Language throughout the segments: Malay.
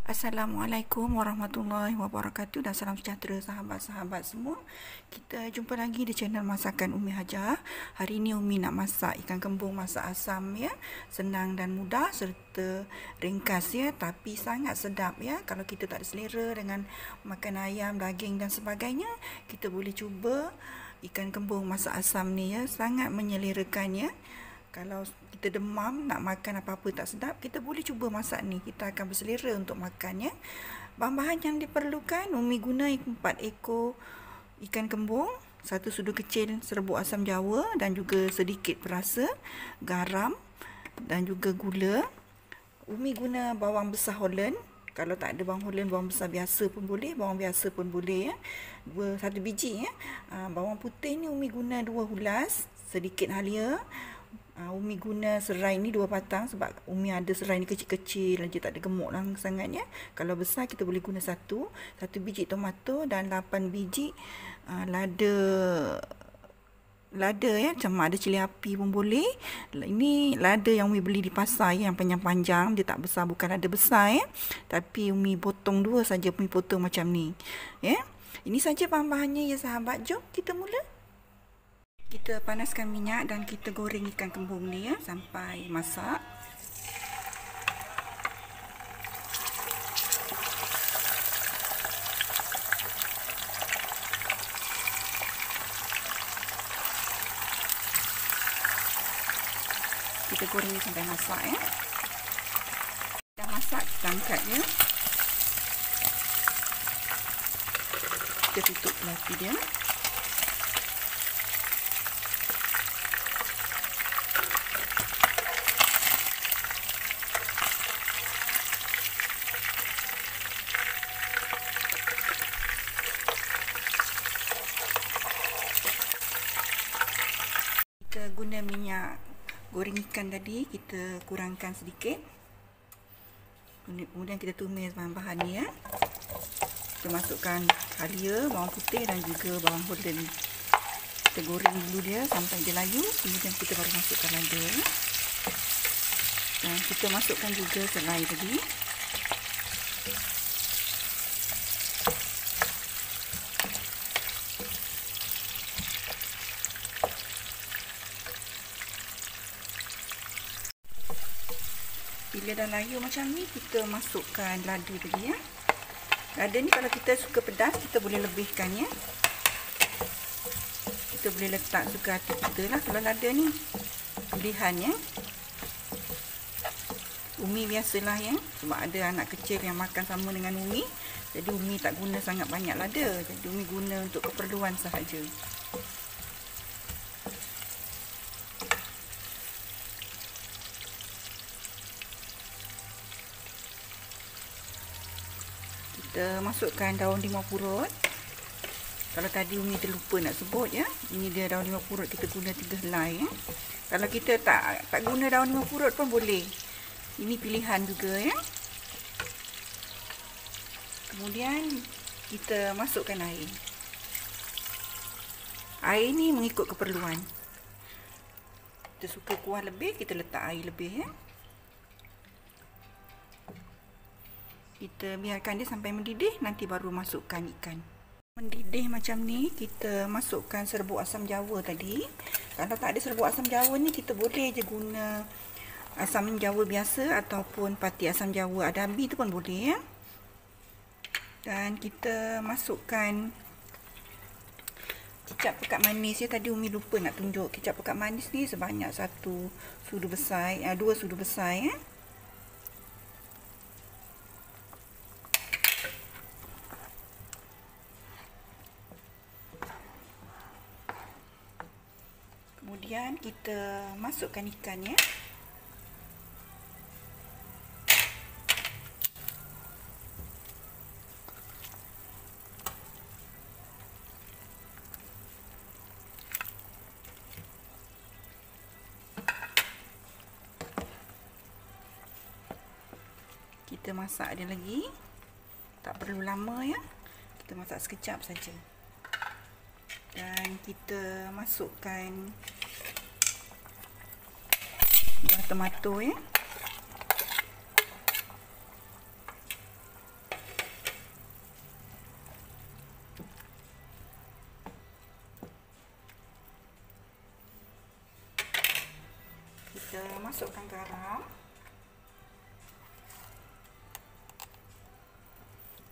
Assalamualaikum warahmatullahi wabarakatuh dan salam sejahtera sahabat-sahabat semua. Kita jumpa lagi di channel Masakan Umi Hajah. Hari ini Umi nak masak ikan kembung masak asam ya. Senang dan mudah serta ringkas ya, tapi sangat sedap ya. Kalau kita tak ada selera dengan makan ayam, daging dan sebagainya, kita boleh cuba ikan kembung masak asam ni ya. Sangat menyelerakan ya. Kalau kita demam, nak makan apa-apa tak sedap, kita boleh cuba masak ni. Kita akan berselera untuk makan ya. Bahan-bahan yang diperlukan, Umi guna 4 ekor ikan kembung, 1 sudu kecil serbuk asam jawa dan juga sedikit perasa, garam dan juga gula. Umi guna bawang besar Holland. Kalau tak ada bawang Holland, bawang besar biasa pun boleh, bawang biasa pun boleh ya. 1 biji ya. Bawang putih ni Umi guna 2 hulas, sedikit halia. Umi guna serai ni 2 batang sebab Umi ada serai ni kecil-kecil aja, tak ada gemuk lah sangatnya. Kalau besar kita boleh guna 1 biji tomato dan 8 biji lada ya, macam ada cili api pun boleh. Ini lada yang Umi beli di pasar ya, yang panjang-panjang, dia tak besar, bukan lada besar ya. Tapi Umi potong 2 saja, Umi potong macam ni ya. Ini saja bahan-bahannya ya sahabat. Jom kita mula. Kita panaskan minyak dan kita goreng ikan kembung ni ya sampai masak. Kita goreng ni sampai masak ya. Dah masak, kita angkat ya. Kita tutup api dia. Kita guna minyak goreng ikan tadi, kita kurangkan sedikit. Kemudian kita tumis bahan-bahan ni ya. Kita masukkan halia, bawang putih dan juga bawang Holland. Kita goreng dulu dia sampai dia layu, kemudian kita baru masukkan lada. Dan kita masukkan juga serai tadi. Bila dah layu macam ni, kita masukkan lada tadi ya. Lada ni kalau kita suka pedas, kita boleh lebihkan ya. Kita boleh letak suka hati kita lah. Kalau lada ni pilihan ya. Umi biasalah ya, sebab ada anak kecil yang makan sama dengan Umi, jadi Umi tak guna sangat banyak lada. Jadi Umi guna untuk keperluan sahaja. Kita masukkan daun limau purut. Kalau tadi Umi terlupa nak sebut ya, ini dia daun limau purut, kita guna 3 helai ya. Kalau kita tak guna daun limau purut pun boleh. Ini pilihan juga ya. Kemudian kita masukkan air. Air ni mengikut keperluan. Kita suka kuah lebih, kita letak air lebih ya. Kita biarkan dia sampai mendidih, nanti baru masukkan ikan. Mendidih macam ni, kita masukkan serbuk asam jawa tadi. Kalau tak ada serbuk asam jawa ni, kita boleh je guna asam jawa biasa ataupun pati asam jawa adabi tu pun boleh ya. Dan kita masukkan kicap pekat manis ya. Tadi Umi lupa nak tunjuk kicap pekat manis ni sebanyak 2 sudu besar ya. Kemudian kita masukkan ikan ya. Kita masak dia lagi. Tak perlu lama ya. Kita masak sekejap saja. Dan kita masukkan buah tomato ya. kita masukkan garam.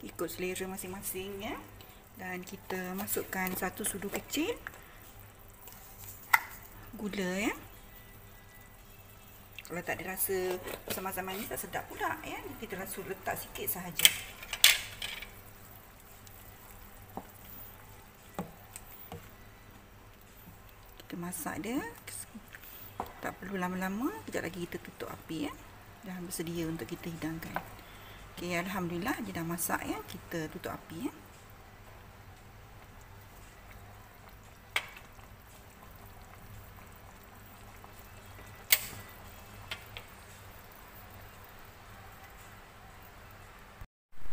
Ikut selera masing-masing ya. Dan kita masukkan 1 sudu kecil gula ya. Kalau tak ada rasa masam-masam manis tak sedap pula ya. Kita letak sikit sahaja. Kita masak dia. Tak perlu lama-lama. Kejap lagi kita tutup api ya. Dah bersedia untuk kita hidangkan. Okey, alhamdulillah dia dah masak ya. Kita tutup api ya.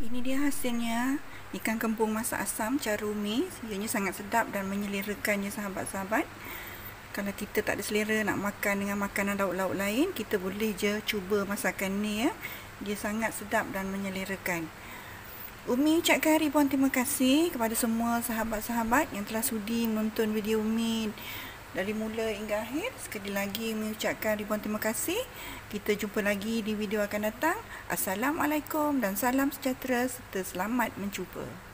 Ini dia hasilnya ikan kembung masak asam cara Umi. Ianya sangat sedap dan menyelerakan ya sahabat-sahabat. Kalau kita tak ada selera nak makan dengan makanan lauk-lauk lain, kita boleh je cuba masakan ni ya. Dia sangat sedap dan menyelerakan. Umi ucapkan ribuan terima kasih kepada semua sahabat-sahabat yang telah sudi menonton video Umi dari mula hingga akhir. Sekali lagi Umi ucapkan ribuan terima kasih. Kita jumpa lagi di video akan datang. Assalamualaikum dan salam sejahtera serta selamat mencuba.